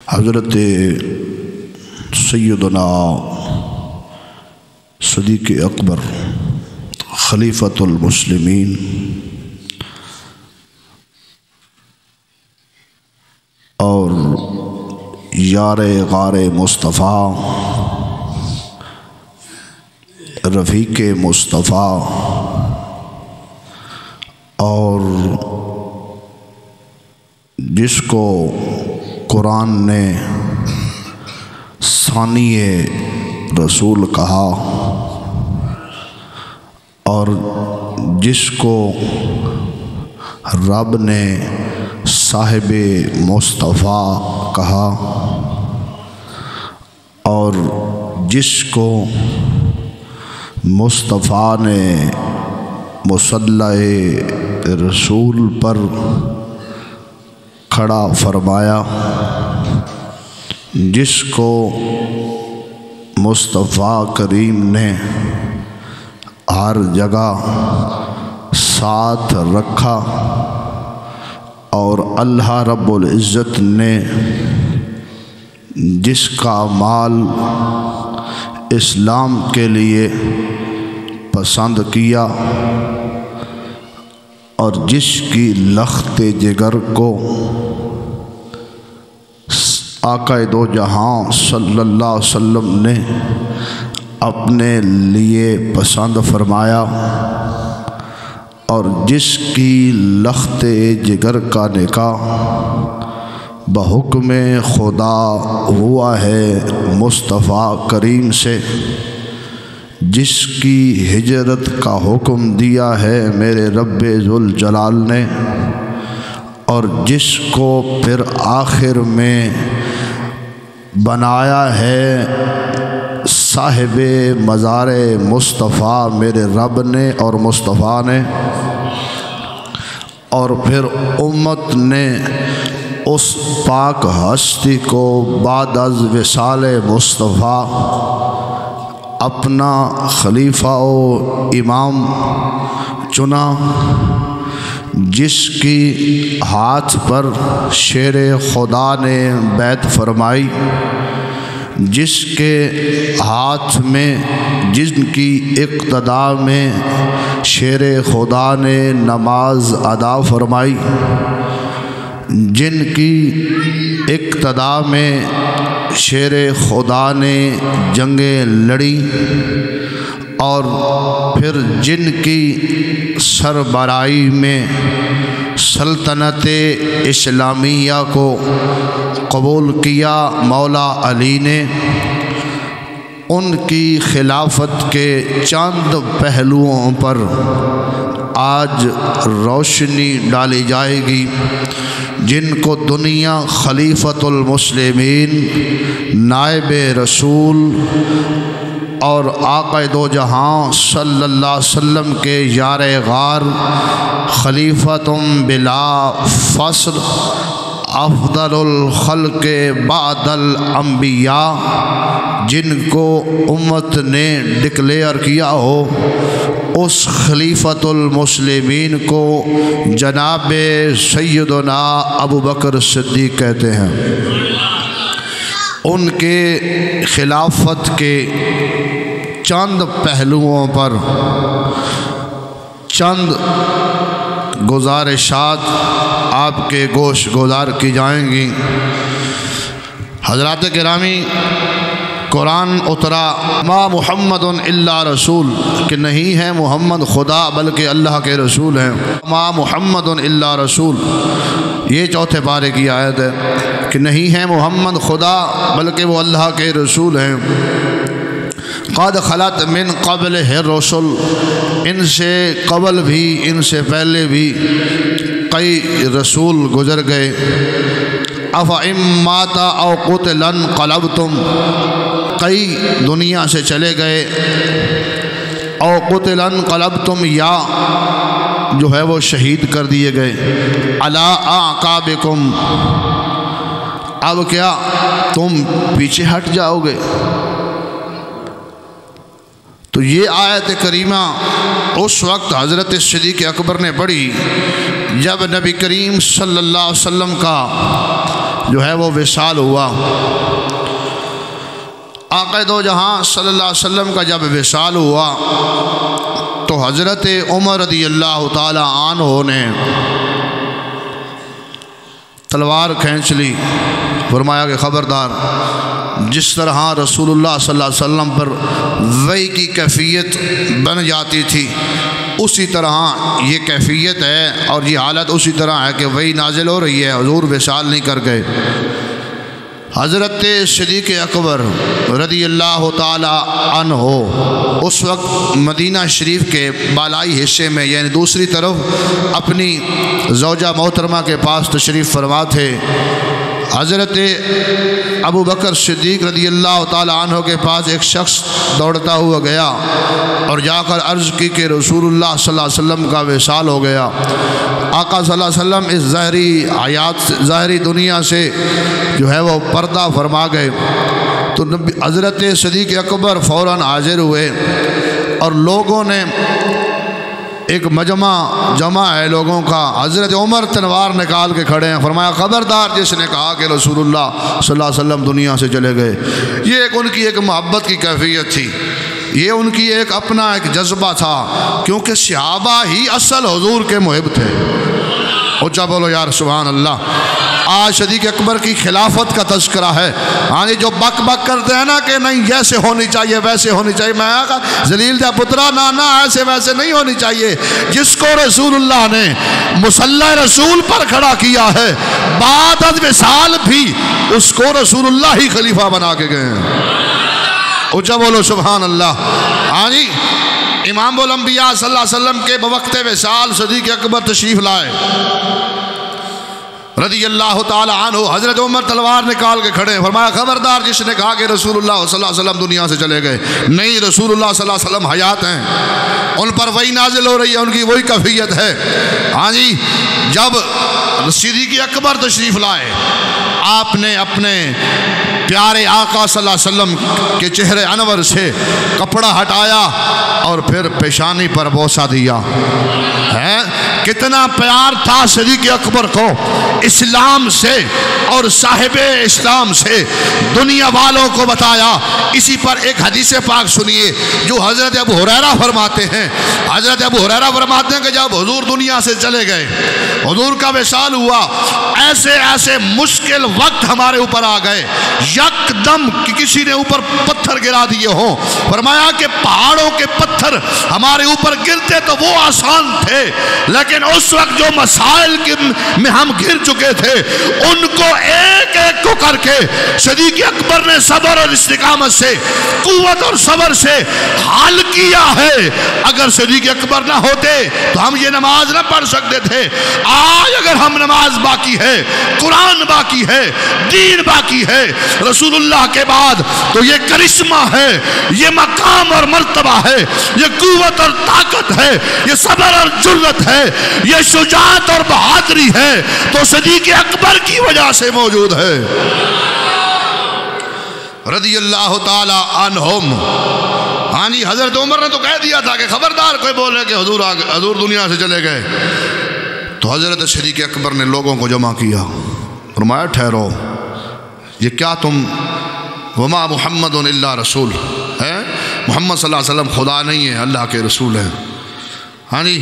حضرت سیدنا صدیق اکبر خلیفۃ المسلمین اور یار غار مصطفیٰ رفیق مصطفیٰ اور جس کو قرآن نے ثانی رسول کہا اور جس کو رب نے صاحب مصطفیٰ کہا اور جس کو مصطفیٰ نے مصلح رسول پر کھڑا فرمایا، جس کو مصطفیٰ کریم نے ہر جگہ ساتھ رکھا اور اللہ رب العزت نے جس کا مال اسلام کے لیے پسند کیا اور جس کی لخت جگر کو آقا دو جہاں صلی اللہ علیہ وسلم نے اپنے لیے پسند فرمایا اور جس کی لخت جگر کا نکاح بحکم خدا ہوا ہے مصطفیٰ کریم سے، جس کی ہجرت کا حکم دیا ہے میرے رب ذوالجلال نے، اور جس کو پھر آخر میں بنایا ہے صاحب مزار مصطفیٰ میرے رب نے اور مصطفیٰ نے، اور پھر امت نے اس پاک ہستی کو بعد از وصال مصطفیٰ اپنا خلیفہ و امام چنا، جس کی ہاتھ پر شیر خدا نے بیعت فرمائی، جس کے ہاتھ میں جن کی اقتدا میں شیر خدا نے نماز ادا فرمائی، جن کی اقتدا میں شیر خدا نے جنگیں لڑی اور پھر جن کی سربراہی میں سلطنت اسلامیہ کو قبول کیا مولا علی نے، ان کی خلافت کے چند پہلوؤں پر آج روشنی ڈالی جائے گی، جن کو دنیا خلیفۃ المسلمین نائب رسول اور آقا دو جہاں صلی اللہ علیہ وسلم کے یار غار خلیفتم بلا فصل افضل الخلق بعد الانبیاء، جن کو امت نے ڈکلیئر کیا ہو، اس خلیفۃ المسلمین کو جناب سیدنا ابو بکر صدیق کہتے ہیں۔ ان کے خلافت کے چند پہلوؤں پر چند گزارشات آپ کے گوش گزار کی جائیں گی۔ حضرات گرامی، قرآن اترا ما محمد الا رسول، کہ نہیں ہے محمد خدا بلکہ اللہ کے رسول ہیں، ما محمد الا رسول، یہ چوتھے پارے کی آیت ہے کہ نہیں ہے محمد خدا بلکہ وہ اللہ کے رسول ہیں۔ قد خلت من قبل الرسل، ان سے قبل بھی ان سے پہلے بھی کئی رسول گزر گئے۔ افئن مات او قتل انقلبتم، کئی دنیا سے چلے گئے، او قتل انقلبتم، یا جو ہے وہ شہید کر دیے گئے، علی اعقابکم، اب کیا تم پیچھے ہٹ جاؤ گے؟ تو یہ آیت کریمہ اس وقت حضرت صدیق اکبر نے پڑھی جب نبی کریم صلی اللہ علیہ وسلم کا جو ہے وہ وصال ہوا۔ آقا دو جہاں صلی اللہ علیہ وسلم کا جب وصال ہوا تو حضرت عمر رضی اللہ تعالی عنہ نے تلوار کھینچ لی، فرمایا کہ خبردار، جس طرح رسول اللہ صلی اللہ علیہ وسلم پر وحی کی کیفیت بن جاتی تھی اسی طرح یہ کیفیت ہے اور یہ حالت اسی طرح ہے کہ وحی نازل ہو رہی ہے، حضور وصال نہیں کر گئے۔ حضرت صدیق اکبر رضی اللہ تعالی عنہ اس وقت مدینہ شریف کے بالائی حصے میں یعنی دوسری طرف اپنی زوجہ محترمہ کے پاس تشریف فرما تھے۔ حضرت ابو بکر صدیق رضی اللہ تعالی عنہ کے پاس ایک شخص دوڑتا ہوا گیا اور جا کر عرض کی کہ رسول اللہ صلی اللہ علیہ وسلم کا وصال ہو گیا۔ آقا صلی اللہ علیہ وسلم اس ظاہری دنیا سے جو ہے وہ پردہ فرما گئے تو حضرت صدیق اکبر فوراً حاضر ہوئے اور لوگوں نے ایک جمع ہے لوگوں کا۔ حضرت عمر تلوار نکال کے کھڑے ہیں، فرمایا خبردار جس نے کہا کہ رسول اللہ صلی اللہ علیہ وسلم دنیا سے چلے گئے۔ یہ ان کی ایک محبت کی کیفیت تھی، یہ ان کی ایک اپنا ایک جذبہ تھا، کیونکہ صحابہ ہی اصل حضور کے محب تھے۔ اونچا بولو یار سبحان اللہ۔ آج صدیق اکبر کی خلافت کا تذکرہ ہے، ہاں جو بک بک کرتے ہیں نا کہ نہیں ایسے ہونی چاہیے ویسے ہونی چاہیے، میں کہا ذلیل دے پترا نانا ایسے ویسے نہیں ہونی چاہیے۔ جس کو رسول اللہ نے مصلی رسول پر کھڑا کیا ہے بعد از وصال بھی اس کو رسول اللہ ہی خلیفہ بنا کے گئے ہیں۔ اونچا بولو سبحان اللہ۔ ہاں جی امام الانبیاء صلی اللہ علیہ وسلم کے بوقت وصال صدیق اکبر تشریف لائے رضی اللہ تعالی عنہ۔ حضرت عمر تلوار نکال کے کھڑے، فرمایا خبردار جس نے کہا کہ رسول اللہ صلی اللہ علیہ وسلم دنیا سے چلے گئے، نہیں، رسول اللہ صلی اللہ علیہ وسلم حیات ہیں، ان پر وہی نازل ہو رہی ہے، ان کی وہی کیفیت ہے۔ ہاں جی جب صدیق اکبر تشریف لائے آپ نے اپنے پیارے آقا صلی اللہ علیہ وسلم کے چہرے انور سے کپڑا ہٹایا اور پھر پیشانی پر بوسہ دیا۔ کتنا پیار تھا صدیق اکبر کو اسلام سے اور صاحب اسلام سے، دنیا والوں کو بتایا۔ اسی پر ایک حدیث پاک سنیے جو حضرت ابو ہریرہ فرماتے ہیں۔ حضرت ابو ہریرہ فرماتے ہیں کہ جب حضور دنیا سے چلے گئے، حضور کا وصال ہوا، ایسے مشکل وقت ہمارے اوپر آ گئے، یک دم کسی نے اوپر پتھر گرا دیے ہوں۔ فرمایا کہ پہاڑوں کے پتھر ہمارے اوپر گرتے تو وہ آسان تھے، لیکن اس وقت جو مسائل میں ہم گر چکے تھے ان کو ایک ایک کو کر کے صدیق اکبر نے صبر اور استقامت سے، قوت اور صبر سے حل کیا ہے۔ اگر صدیق اکبر نہ ہوتے تو ہم یہ نماز نہ پڑھ سکتے تھے۔ آج اگر ہم نماز باقی ہے، قرآن باقی ہے، دین باقی ہے، رسول اللہ کے بعد تو یہ کرشمہ ہے، یہ مقام اور مرتبہ ہے، یہ قوت اور طاقت ہے، یہ صبر اور جرت ہے، یہ شجاعت اور بہادری ہے تو صدیق اکبر کی وجہ سے موجود ہے رضی اللہ تعالی عنہم۔ ہاں جی حضرت عمر نے تو کہہ دیا تھا کہ خبردار کوئی بولے کہ حضور دنیا سے چلے گئے، تو حضرت صدیق اکبر نے لوگوں کو جمع کیا، فرمایا ٹھہرو، یہ کیا تم وما محمد الا رسول ہے، محمد صلی اللہ علیہ وسلم خدا نہیں ہے، اللہ کے رسول ہیں۔ ہاں جی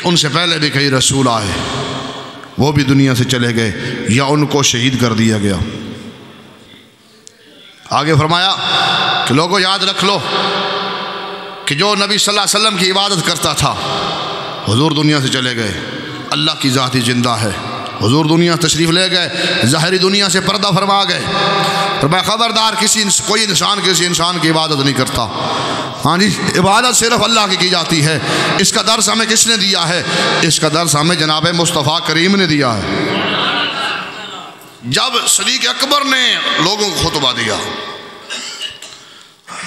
ان سے پہلے بھی کئی رسول آئے، وہ بھی دنیا سے چلے گئے یا ان کو شہید کر دیا گیا۔ آگے فرمایا کہ لوگوں یاد رکھ لو کہ جو نبی صلی اللہ علیہ وسلم کی عبادت کرتا تھا حضور دنیا سے چلے گئے، اللہ کی ذات ہی زندہ ہے، حضور دنیا تشریف لے گئے، ظاہری دنیا سے پردہ فرما گئے۔ فرمایا خبردار کوئی انسان کسی انسان کی عبادت نہیں کرتا، ہاں جی عبادت صرف اللہ کی جاتی ہے۔ اس کا درس ہمیں کس نے دیا ہے؟ اس کا درس ہمیں جناب مصطفیٰ کریم نے دیا ہے۔ جب صدیق اکبر نے لوگوں کو خطبہ دیا،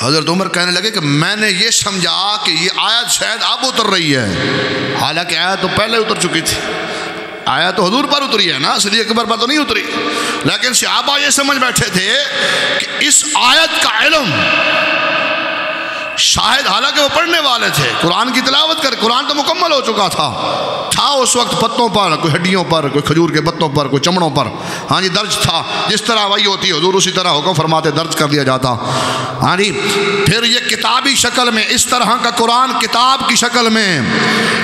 حضرت عمر کہنے لگے کہ میں نے یہ سمجھا کہ یہ آیت شاید اب اتر رہی ہے، حالانکہ آیت تو پہلے اتر چکی تھی، آیت تو حضور پر اتری ہے نا، صدیق اکبر پر تو نہیں اتری، لیکن صحابہ یہ سمجھ بیٹھے تھے کہ اس آیت کا علم شاہد حالانکہ وہ پڑھنے والے تھے، قرآن کی تلاوت کر، قرآن تو مکمل ہو چکا تھا اس وقت پتوں پر، کوئی ہڈیوں پر، کوئی کھجور کے پتوں پر، کوئی چمڑوں پر، ہاں جی درج تھا، جس طرح وحی ہوتی حضور اسی طرح حکم فرماتے درج کر دیا جاتا، ہاں جی۔ پھر یہ کتابی شکل میں اس طرح کا قرآن کتاب کی شکل میں،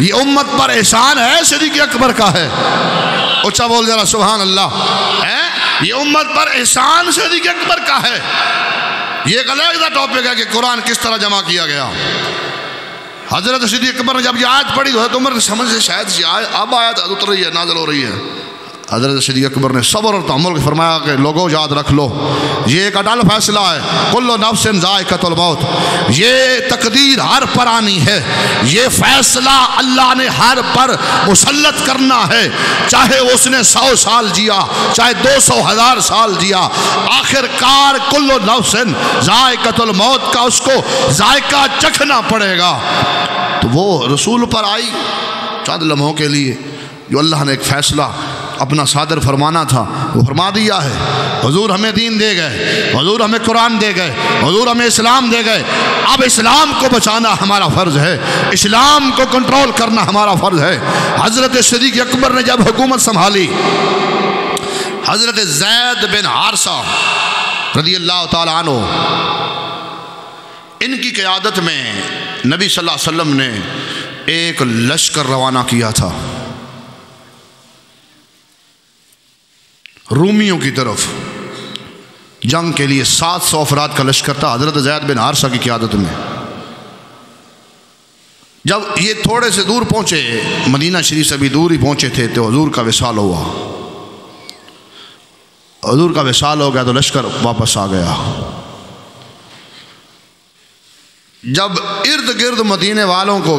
یہ امت پر احسان ہے صدیق اکبر کا ہے، اچھا بول ذرا سبحان اللہ، یہ امت پر احسان صدیق اکبر کا ہے۔ یہ ایک علیحدہ ٹاپک ہے کہ قرآن کس طرح جمع کیا گیا۔ حضرت صدیق اکبر نے جب یہ آیت پڑھی تو حضرت عمر سمجھ سے شاید اب آیت اتر رہی ہے، نازل ہو رہی ہے۔ حضرت صدیق اکبر نے صبر اور تحمل فرمایا کہ لوگوں یاد رکھ لو، یہ ایک اٹل فیصلہ ہے، کل نفس ذائقۃ الموت، یہ تقدیر ہر پر آنی ہے، یہ فیصلہ اللہ نے ہر پر مسلط کرنا ہے، چاہے اس نے 100 سال جیا، چاہے 200,000 سال جیا، آخر کار کل نفس ذائقۃ الموت کا اس کو ذائقہ چکھنا پڑے گا۔ تو وہ رسول پر آئی چند لمحوں کے لیے، جو اللہ نے ایک فیصلہ اپنا صادر فرمانا تھا وہ فرما دیا ہے۔ حضور ہمیں دین دے گئے، حضور ہمیں قرآن دے گئے، حضور ہمیں اسلام دے گئے، اب اسلام کو بچانا ہمارا فرض ہے، اسلام کو کنٹرول کرنا ہمارا فرض ہے۔ حضرت صدیق اکبر نے جب حکومت سنبھالی، حضرت زید بن حارثہ رضی اللہ تعالیٰ عنہ، ان کی قیادت میں نبی صلی اللہ علیہ وسلم نے ایک لشکر روانہ کیا تھا رومیوں کی طرف جنگ کے لیے۔ 700 افراد کا لشکر تھا حضرت زید بن حارثہ کی قیادت میں۔ جب یہ تھوڑے سے دور پہنچے، مدینہ شریف سے بھی دور ہی پہنچے تھے، تو حضور کا وصال ہوا۔ حضور کا وصال ہو گیا تو لشکر واپس آ گیا۔ جب ارد گرد مدینے والوں کو،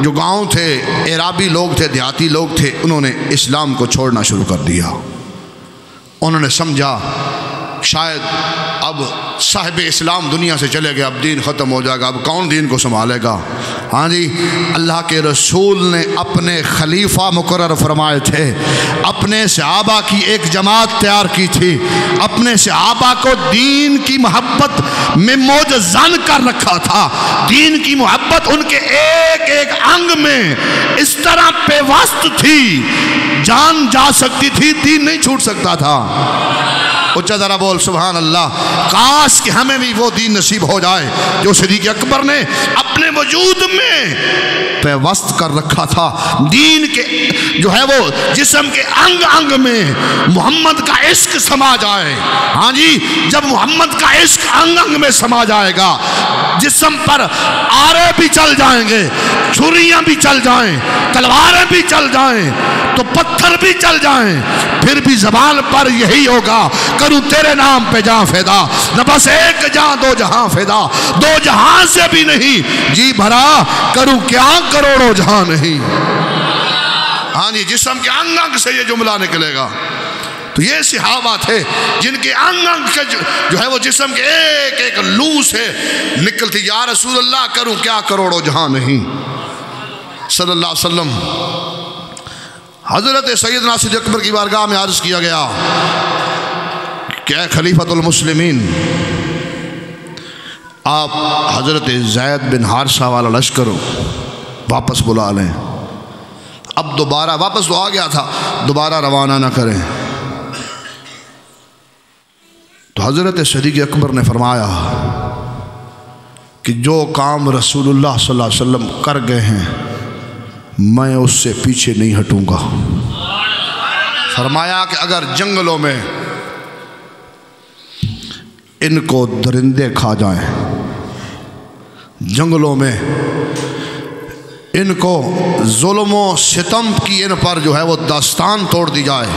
جو گاؤں تھے، اعرابی لوگ تھے، دیہاتی لوگ تھے، انہوں نے اسلام کو چھوڑنا شروع کر دیا۔ انہوں نے سمجھا شاید اب صاحب اسلام دنیا سے چلے گئے، اب دین ختم ہو جائے گا، اب کون دین کو سنبھالے گا۔ ہاں جی، اللہ کے رسول نے اپنے خلیفہ مقرر فرمائے تھے، اپنے صحابہ کی ایک جماعت تیار کی تھی، اپنے صحابہ کو دین کی محبت میں موجزن کر رکھا تھا، دین کی محبت ان کے ایک ایک انگ میں اس طرح پیوست تھی، جان جا سکتی تھی، دین نہیں چھوٹ سکتا تھا۔ اچھا ذرا بول سبحان اللہ۔ کاش کہ ہمیں بھی وہ دین نصیب ہو جائے جو صدیق اکبر نے اپنے وجود میں پیوست کر رکھا تھا، دین کے جو ہے وہ جسم کے انگ انگ میں محمد کا عشق سما جائے۔ ہاں جی، جب محمد کا عشق انگ انگ میں سما جائے گا، جسم پر آرے بھی چل جائیں گے، چھریاں بھی چل جائیں، تلواریں بھی چل جائیں، تو پتھر بھی چل جائیں، پھر بھی زبان پر یہی ہوگا، کروں تیرے نام پہ جاں فدا، نہ بس ایک جاں دو جہاں فدا، دو جہاں سے بھی نہیں جی بھرا، کروں کیا کروڑوں جہاں نہیں۔ ہاں جی، جسم کے انگ انگ سے یہ جملہ نکلے گا۔ تو یہ صحابہ تھے جن کے انگ انگ کے جو ہے وہ جسم کے ایک ایک لو سے نکلتی، یا رسول اللہ کروں کیا کروڑوں جہاں نہیں، صلی اللہ علیہ وسلم۔ حضرت سیدنا صدیق اکبر کی بارگاہ میں عرض کیا گیا کہ اے خلیفۃ المسلمین، آپ حضرت زید بن حارثہ والا لشکر واپس بلا لیں، اب دوبارہ واپس تو آ گیا تھا، دوبارہ روانہ نہ کریں۔ تو حضرت صدیق اکبر نے فرمایا کہ جو کام رسول اللہ صلی اللہ علیہ وسلم کر گئے ہیں میں اس سے پیچھے نہیں ہٹوں گا۔ فرمایا کہ اگر جنگلوں میں ان کو درندے کھا جائیں، جنگلوں میں ان کو ظلم و ستم کی ان پر جو ہے وہ داستان توڑ دی جائے،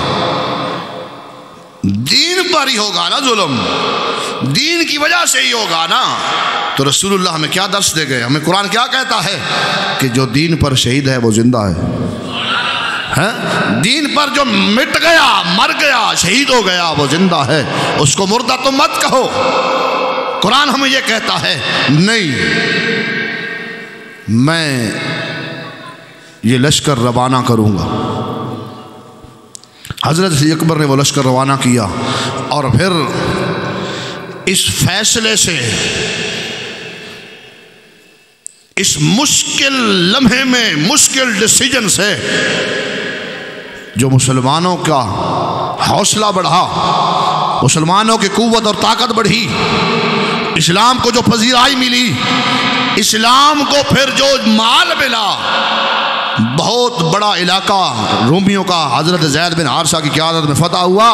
دین پر ہی ہوگا نا ظلم، دین کی وجہ سے ہی ہوگا نا، تو رسول اللہ ہمیں کیا درس دے گئے، ہمیں قرآن کیا کہتا ہے کہ جو دین پر شہید ہے وہ زندہ ہے، دین پر جو مٹ گیا، مر گیا، شہید ہو گیا وہ زندہ ہے، اس کو مردہ تو مت کہو۔ قرآن ہمیں یہ کہتا ہے نہیں، میں یہ لشکر روانہ کروں گا۔ حضرت صدیق اکبر نے وہ لشکر روانہ کیا، اور پھر اس فیصلے سے اس مشکل لمحے میں مشکل ڈیسیجن سے جو مسلمانوں کا حوصلہ بڑھا، مسلمانوں کی قوت اور طاقت بڑھی، اسلام کو جو پذیرائی ملی، اسلام کو پھر جو مال ملا، بہت بڑا علاقہ رومیوں کا حضرت زید بن حارثہ کی قیادت میں فتح ہوا،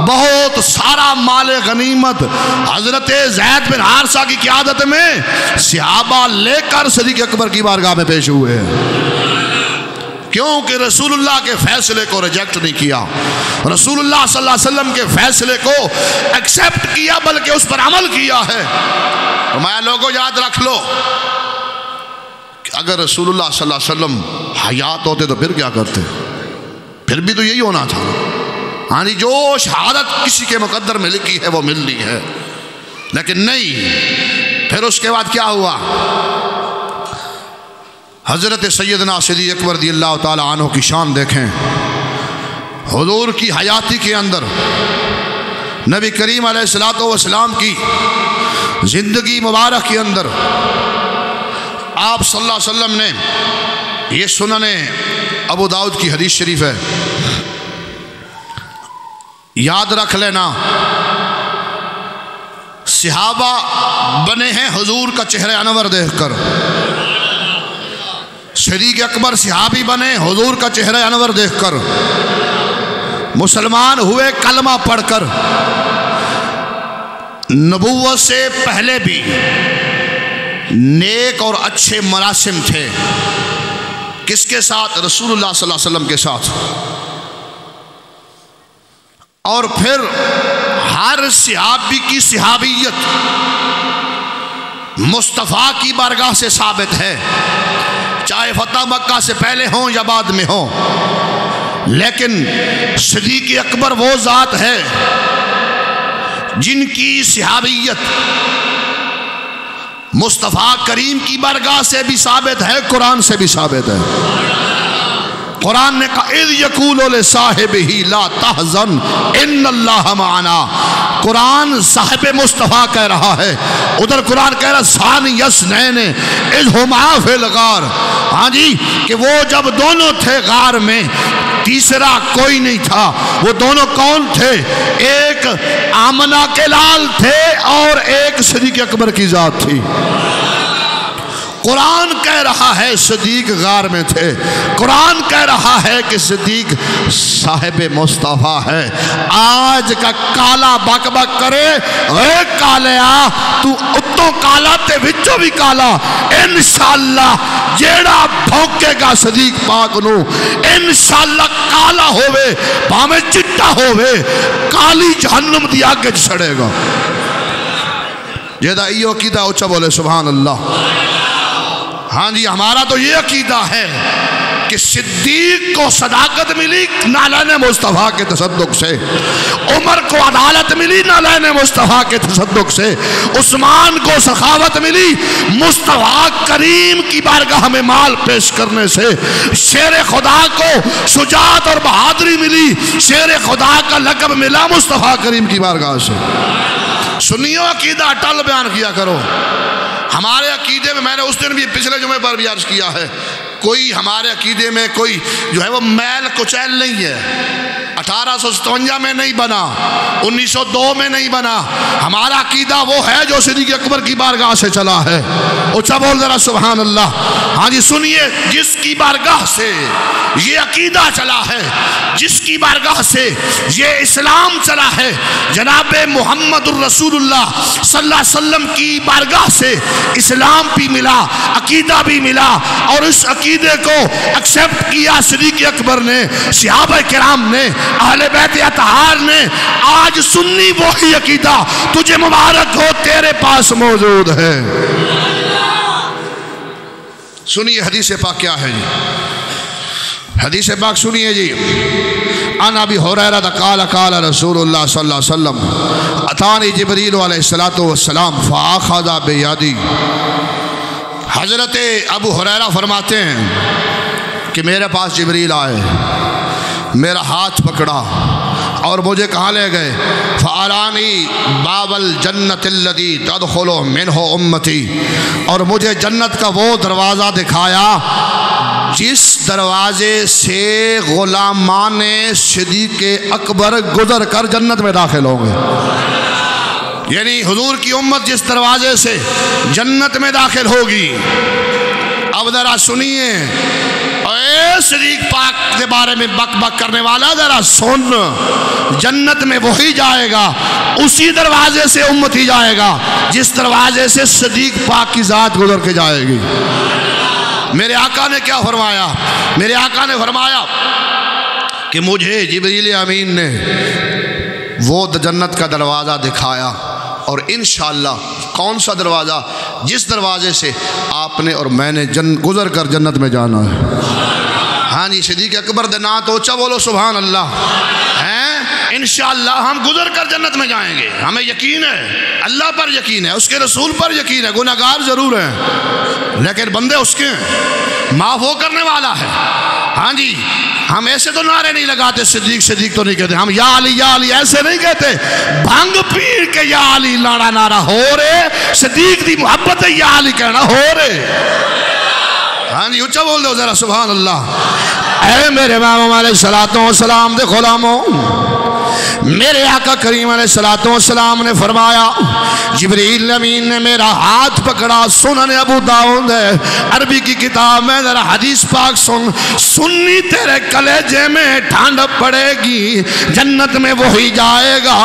بہت سارا مال غنیمت حضرت زید بن حارثہ کی قیادت میں صحابہ لے کر صدیق اکبر کی بارگاہ میں پیش ہوئے، کیونکہ رسول اللہ کے فیصلے کو ریجیکٹ نہیں کیا، رسول اللہ صلی اللہ علیہ وسلم کے فیصلے کو ایکسیپٹ کیا بلکہ اس پر عمل کیا ہے۔ میں لوگوں یاد رکھ لو، اگر رسول اللہ صلی اللہ علیہ وسلم حیات ہوتے تو پھر کیا کرتے؟ پھر بھی تو یہی ہونا تھا، ہاں جی، جو شہادت کسی کے مقدر میں لکھی ہے وہ ملنی ہے، لیکن نہیں۔ پھر اس کے بعد کیا ہوا؟ حضرت سیدنا صدیق اکبر رضی اللہ تعالی عنہ کی شان دیکھیں، حضور کی حیاتی کے اندر نبی کریم علیہ السلام کی زندگی مبارک کے اندر آپ صلی اللہ علیہ وسلم نے، یہ سنن ابو داؤد کی حدیث شریف ہے، یاد رکھ لینا، صحابہ بنے ہیں حضور کا چہرہ انور دیکھ کر، صدیق اکبر صحابی بنے حضور کا چہرہ انور دیکھ کر، مسلمان ہوئے کلمہ پڑھ کر، نبوت سے پہلے بھی نیک اور اچھے مراسم تھے، کس کے ساتھ؟ رسول اللہ صلی اللہ علیہ وسلم کے ساتھ، اور پھر ہر صحابی کی صحابیت مصطفیٰ کی بارگاہ سے ثابت ہے، چاہے فتح مکہ سے پہلے ہوں یا بعد میں ہوں، لیکن صدیق اکبر وہ ذات ہے جن کی صحابیت مصطفیٰ کریم کی بارگاہ سے بھی ثابت ہے، قرآن سے بھی ثابت ہے۔ قرآن نے کہا اِذْ يَقُولُ لِصَاحِبِهِ لَا تَحْزَنْ إِنَّ اللَّهَ مَعَنَا، قرآن صاحب مصطفیٰ کہہ رہا ہے، ادھر قرآن کہہ رہا ثَانِيَ اثْنَيْنِ إِذْ هُمَا فِي الْغَارِ، ہاں جی، کہ وہ جب دونوں تھے غار میں، تیسرا کوئی نہیں تھا، وہ دونوں کون تھے؟ ایک آمنہ کے لال تھے اور ایک صدیق اکبر کی ذات تھی۔ قرآن کہہ رہا ہے صدیق غار میں تھے، قرآن کہہ رہا ہے کہ صدیق صاحب مصطفیٰ ہے۔ آج کا کالا بک بک کرے، اے کالیا تو اتوں کالا تے وچوں بھی کالا، انشاءاللہ جیڑا بھونکے گا صدیق پاک نو انشاءاللہ کالا ہوئے بھامے چٹا ہوئے، کالی جہنم دی آگے چھڑے گا۔ جیدہ ایو عقیدہ اچھا بولے سبحان اللہ۔ ہاں جی، ہمارا تو یہ عقیدہ ہے کہ صدیق کو صداقت ملی نالین مصطفیٰ کے تصدق سے، عمر کو عدالت ملی نالین مصطفیٰ کے تصدق سے، عثمان کو سخاوت ملی مصطفیٰ کریم کی بارگاہ میں مال پیش کرنے سے، شیر خدا کو شجاعت اور بہادری ملی، شیر خدا کا لقب ملا مصطفیٰ کریم کی بارگاہ سے۔ سنیو عقیدہ اٹل بیان کیا کرو۔ ہمارے عقیدے میں نے اس دن بھی پچھلے جمعے پر بھی عرض کیا ہے، کوئی ہمارے عقیدے میں کوئی جو ہے وہ میل کچیل نہیں ہے، 1857 میں نہیں بنا، 1902 میں نہیں بنا، ہمارا عقیدہ وہ ہے جو صدیق اکبر کی بارگاہ سے چلا ہے۔ اچھا بول ذرا سبحان اللہ۔ ہاں جی سنیے، جس کی بارگاہ سے یہ عقیدہ چلا ہے، جس کی بارگاہ سے یہ اسلام چلا ہے، جناب محمد الرسول اللہ صلی اللہ علیہ وسلم کی بارگاہ سے اسلام بھی ملا، عقیدہ بھی ملا، اور اس عقیدے کو ایکسیپٹ کیا صدیق اکبر نے، صحابہ کرام نے، اہل بیت اطہار نے۔ آج سنی وہی عقیدہ تجھے مبارک ہو تیرے پاس موجود ہے۔ سنیے حدیث پاک کیا ہے جی، حدیث پاک سنیے جی۔ عن ابی ہریرہ قال قال رسول اللہ صلی اللہ علیہ وسلم اتانی جبریل علیہ السلام فاخذ بیدی۔ حضرت ابو ہریرہ فرماتے ہیں کہ میرے پاس جبریل آئے، میرا ہاتھ پکڑا اور مجھے کہاں لے گئے؟ فَأَرَانِي بَابَ الْجَنَّةِ الَّذِي تَدْخُلُ مِنْهُ أُمَّتِي، اور مجھے جنت کا وہ دروازہ دکھایا جس دروازے سے غلامان صدیق اکبر گزر کر جنت میں داخل ہوں گے۔ یعنی حضور کی امت جس دروازے سے جنت میں داخل ہوگی، اب ذرا سنیے، اے صدیق پاک کے بارے میں بک بک کرنے والا، ذرا سن، جنت میں وہی جائے گا، اسی دروازے سے امتی جائے گا جس دروازے سے صدیق پاک کی ذات گزر کے جائے گی۔ میرے آقا نے کیا فرمایا؟ میرے آقا نے فرمایا کہ مجھے جبریل امین نے وہ جنت کا دروازہ دکھایا، اور انشاءاللہ کون سا دروازہ؟ جس دروازے سے آپ نے اور میں نے گزر کر جنت میں جانا ہے۔ ہاں جی، صدیق اکبر دے نا تو اچھا بولو سبحان اللہ۔ انشاءاللہ ہم گزر کر جنت میں جائیں گے، ہمیں یقین ہے، اللہ پر یقین ہے، اس کے رسول پر یقین ہے۔ گناہگار ضرور ہیں لیکن بندے اس کے ہیں، معاف وہ کرنے والا ہے۔ ہاں جی، ہم ایسے تو نعرے نہیں لگاتے، صدیق صدیق تو نہیں کہتے، ہم یا علی ایسے نہیں کہتے، بھنگ پیر کے یا علی لاڑا نعرہ ہو رہے، صدیق دی محبت ہے یا علی کہنا ہو رہے۔ ہاں جی، اچھا بول دو ذرا سبحان اللہ۔ اے میرے امام علیہ السلام دے غلاموں، میرے آقا کریم علیہ السلام نے فرمایا، جبریل امین نے میرا ہاتھ پکڑا، سنن ابو داؤد ہے، عربی کی کتاب میں، ذرا حدیث پاک سن، سنی تیرے کلیجے میں ٹھنڈ پڑے گی، جنت میں وہی جائے گا،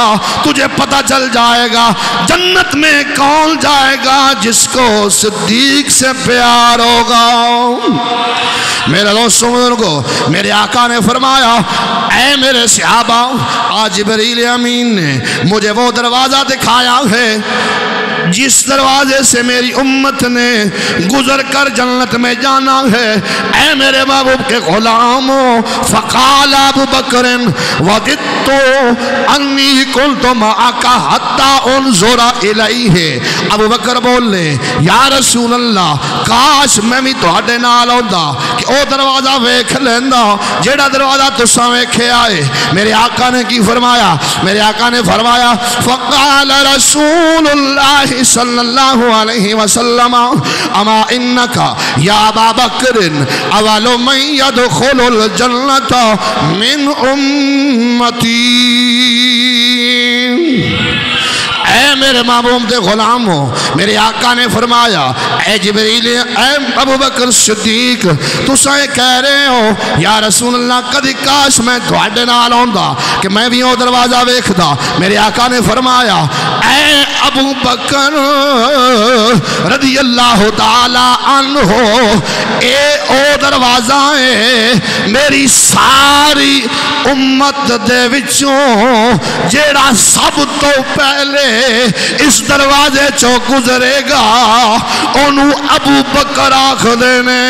تجھے پتہ چل جائے گا جنت میں کون جائے گا جس کو صدیق سے پیار ہوگا۔ میرے دوستوں کو میرے آقا نے فرمایا، اے میرے صحابہ، آج جبریل امین نے مجھے وہ دروازہ دکھایا ہے جس دروازے سے میری امت نے گزر کر جنت میں جانا ہے۔ اے میرے محبوب کے غلاموں، فقال ابو بکر وددت انی کنت معک حتی انظر الیہ، ابو بکر بولے یا رسول اللہ، کاش میں بھی تہاڈے نال ہوندا کہ او دروازہ ویکھ لیندا جیڑا دروازہ تساں ویکھے آئے۔ میرے آقا نے کی فرمایا؟ میرے آقا نے فرمایا، فقال رسول اللہ صلی اللہ علیہ وسلم اما انکا یا ابا بکر اول من یدخل الجنت من امتی۔ اے میرے محبوب دے غلاموں، میرے آقا نے فرمایا، اے جبریل، اے ابو بکر صدیق، تساں کہہ رہے ہو یا رسول اللہ کدی کاش میں تہاڈے نال ہوندا کہ میں بھی او دروازہ ویکھدا۔ میرے آقا نے فرمایا، اے ابو بکر رضی اللہ تعالی عنہ، اے او دروازہ ہے میری ساری امت دے وچوں جیڑا سب تو پہلے اس دروازے چو گزرے گا انہوں ابو بکر آکھ دینے۔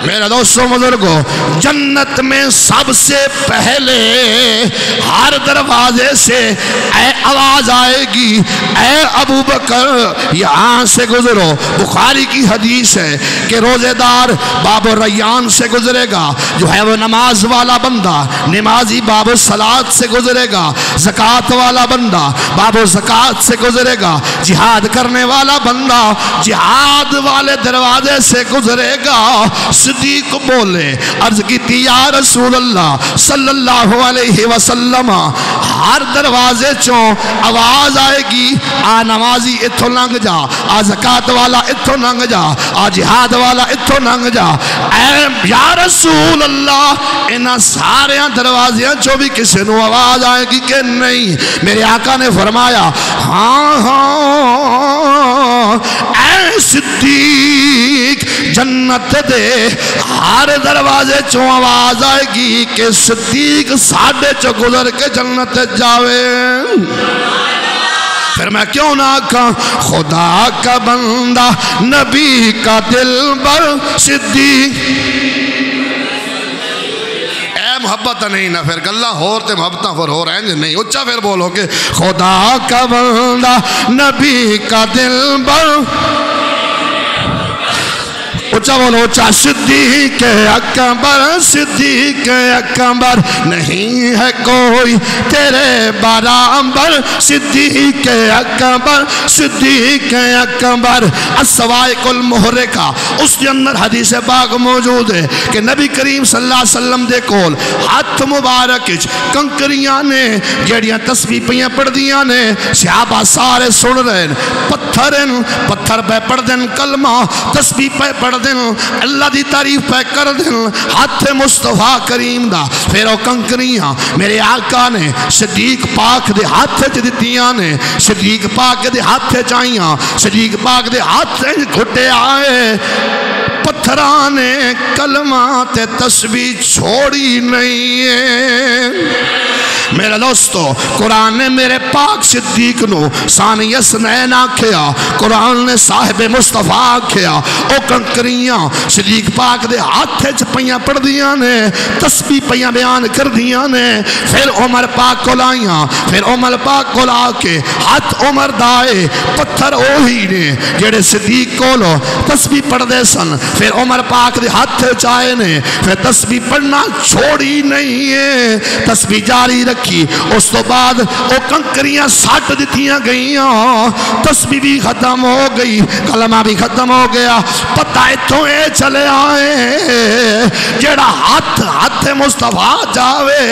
میرے دوستوں بزرگوں، جنت میں سب سے پہلے ہر دروازے سے اے آواز آئے گی، اے ابو بکر یہاں سے گزرو۔ بخاری کی حدیث ہے کہ روزے دار باب الریان سے گزرے گا، جو ہے وہ نماز والا بندہ نمازی باب الصلاۃ سے گزرے گا، زکوٰۃ والا بندہ باب الزکوٰۃ سے گزرے گا، جہاد کرنے والا بندہ جہاد والے دروازے سے گزرے گا۔ صدیق بولے، عرض کی یا رسول اللہ صلی اللہ علیہ وسلم، ہر دروازے چوں آواز آئے گی، آ نمازی اتھو لنگ جا، آ زکوٰۃ والا اتھو لنگ جا، آ جہاد والا اتھو لنگ جا۔ اے یا رسول اللہ، انہاں سارے دروازیاں چوں بھی کسی نو آواز آئے گی کہ نہیں؟ میرے آقا نے فرمایا، ہاں ہاں اے صدیق، جنت دے ہر دروازے چوں آواز آئے گی کہ صدیق ساڑھے چو گزر کے جنت جاوے۔ پھر میں کیوں نہ کہاں خدا کا بندہ نبی کا دل بر صدیق۔ اے محبت نہیں نہ پھر گلہ ہوتے محبتاں پھر ہو رہے ہیں نہیں، اچھا پھر بولو کہ خدا کا بندہ نبی کا دل بر، اچھا اونچا بولو اونچا، صدیق اکبر صدیق اکبر نہیں ہے کوئی تیرے برابر، صدیق اکبر صدیق اکبر۔ الصواعق المحرقہ، اس کے اندر حدیث پاک موجود ہے کہ نبی کریم صلی اللہ علیہ وسلم دے کول ہاتھ مبارک کنکریاں نے جیڑیاں تسبیح پیاں پڑھ دیاں نے، صحابہ سارے سن رہے ہیں، پتھر پہ پڑھ دیں کلمہ، تسبیح پہ پڑھ دیں، اللہ دی تعریف پہ کر دیں، ہاتھ مصطفیٰ کریم دا، پھر وہ کنکریاں میرے آقا نے صدیق پاک دے ہاتھ دیتیاں نے، صدیق پاک دے ہاتھ چاہیاں، صدیق پاک دے ہاتھ گھٹے آئے، پتھرانے کلمہ تے تسبیح چھوڑی نہیں ہے۔ میرے دوستو، قرآن نے میرے پاک صدیق نو ثانی اثنین آکھیا، قرآن نے صاحب مصطفیٰ آکھیا، او کنکریاں صدیق پاک دے ہاتھ پہیاں پڑھ دیاں نے، تسبیح پہیاں بیان کر دیاں نے، پھر عمر پاک کو لائیاں، پھر عمر پاک کو لا کے ہاتھ عمر دائے، پتھر اوہی نے جیڑے صدیق کو لو تسبیح پڑھ دے سن، پھر عمر پاک دے ہاتھ چاہے نے، پھر تسبیح پڑھنا چھوڑی نہیں ہے، تسبیح جاری رکھ کی، اس تو بعد وہ کنکریاں ساٹھ دیتیاں گئیاں، تسبیح بھی ختم ہو گئی، کلمہ بھی ختم ہو گیا، پتہ اتھوں اے چلے آئے جیڑا ہاتھ مصطفیٰ جاوے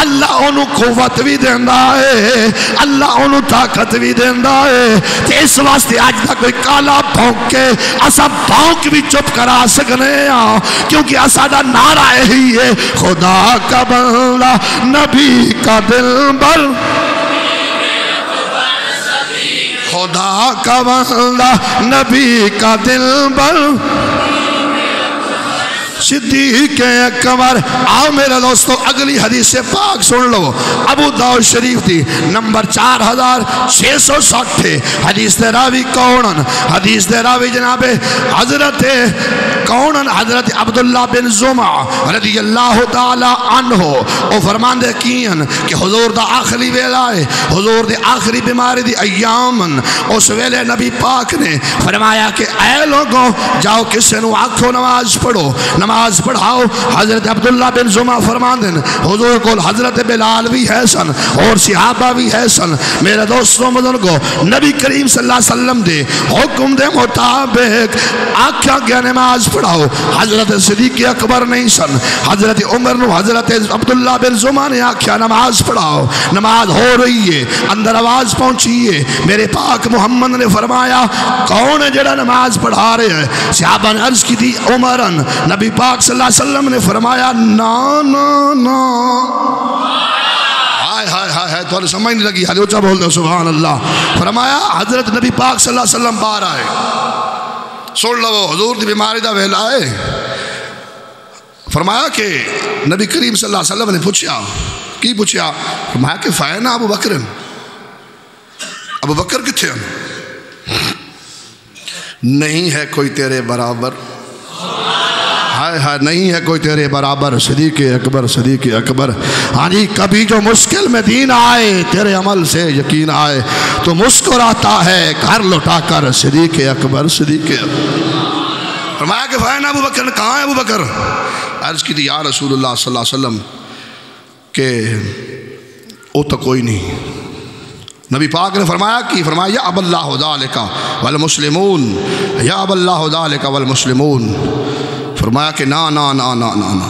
اللہ انہوں قوت بھی دیندہ ہے، اللہ انہوں طاقت بھی دیندہ ہے۔ تے اس واسطے آج تک کوئی کالا بھونکے اسا بھونک بھی چپ کرا سکنے ہیں، کیونکہ اسا دا نعرہ ہی ہے خدا کا بندہ نبی کا دل بر، خدا کا بندہ نبی کا دل بر، صدیق اکبر۔ آؤ میرے دوستو اگلی حدیث پاک سن لو، ابو داؤد شریف دی نمبر 4660 حدیث دے راوی کونن، حدیث دے راوی جناب حضرت کونن حضرت عبداللہ بن زمع رضی اللہ تعالی عنہ، او فرمان دے کین کہ حضور دا آخری ویلہ ہے، حضور دے آخری بیماری دی ایامن، اس ویلے نبی پاک نے فرمایا کہ اے لوگوں جاؤ کسے نو آنکھوں نماز پڑھو، نماز پڑھاؤ۔ حضرت عبداللہ بن زمع فرمان دیں حضور کو حضرت بلال بھی ہے سن اور صحابہ بھی ہے سن۔ میرے دوستوں بزرگوں، نبی کریم صلی اللہ علیہ وسلم دے حکم دے مطابق آکھا گیا نماز پڑھاؤ۔ حضرت صدیق اکبر نہیں سن، حضرت عمر نو حضرت عبداللہ بن زمع نے آکھا نماز پڑھاؤ۔ نماز ہو رہی ہے، اندر آواز پہنچی ہے، میرے پاک محمد نے فرمایا کون ہے جڑا نماز پڑھا رہے ہیں؟ صحابہ نے عرض کی تھی عمرن، نبی پاک صلی اللہ علیہ وسلم نے فرمایا نا نا نا، ہائے ہائے ہائے ہائے، تو سمجھ نہیں لگی، حالی اچھا بول دے سبحان اللہ۔ فرمایا حضرت نبی پاک صلی اللہ علیہ وسلم باہر آئے، سن لو حضور دی بیماری دا ویلا ہے۔ فرمایا کہ نبی کریم صلی اللہ علیہ وسلم نے پوچھا، کی پوچھا؟ فرمایا کہ فائنا ابو بکر، ابو بکر کتھے ہیں؟ نہیں ہے کوئی تیرے برابر، ہائے ہائے نہیں ہے کوئی تیرے برابر، صدیق اکبر صدیق اکبر۔ ہاں جی، کبھی جو مشکل میں دین آئے، تیرے عمل سے یقین آئے تو مسکراتا ہے گھر لوٹا کر، صدیق اکبر صدیق اکبر۔ فرمایا کہ فائنا ابو بکر، کہاں ہے ابو بکر؟ عرض کی تھی یا رسول اللہ صلی اللہ علیہ وسلم کہ وہ تو کوئی نہیں۔ نبی پاک نے فرمایا کہ فرمایا یا اب اللہ ذالک والمسلمون، یا اب اللہ ذالک والمسلمون۔ فرمایا کہ نا نا نا نا نا نا،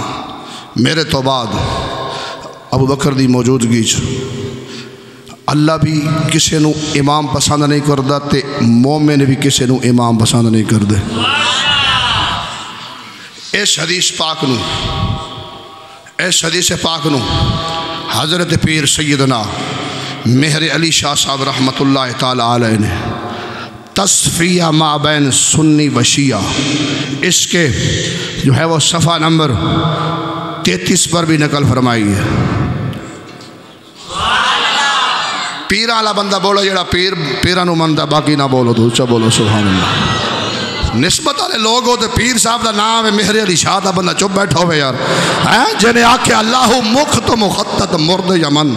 میرے تو بعد ابو بکر دی موجودگی اللہ بھی کسی نو امام پسند نہیں کردا تے مومن بھی کسی نو امام پسند نہیں کردے۔ اس حدیث پاک نو، اس حدیث پاک نو حضرت پیر سیدنا مہر علی شاہ صاحب رحمت اللہ تعالی علیہ نے تصفیہ ما بین سنی و شیعہ، اس کے جو ہے وہ صفحہ نمبر 33 پر بھی نقل فرمائی ہے۔ پیرہ والا بندہ بولو، جڑا پیرہ نو مندہ، باقی نہ بولو تو اچھا بولو سبحان اللہ۔ نسبت والے لوگ ہو تو پیر صاحب دا نام ہے مہر علی شاہ دا بندہ چپ بیٹھا ہوئے یار جنہیں آکھے اللہ مخت مخطط مرد یمن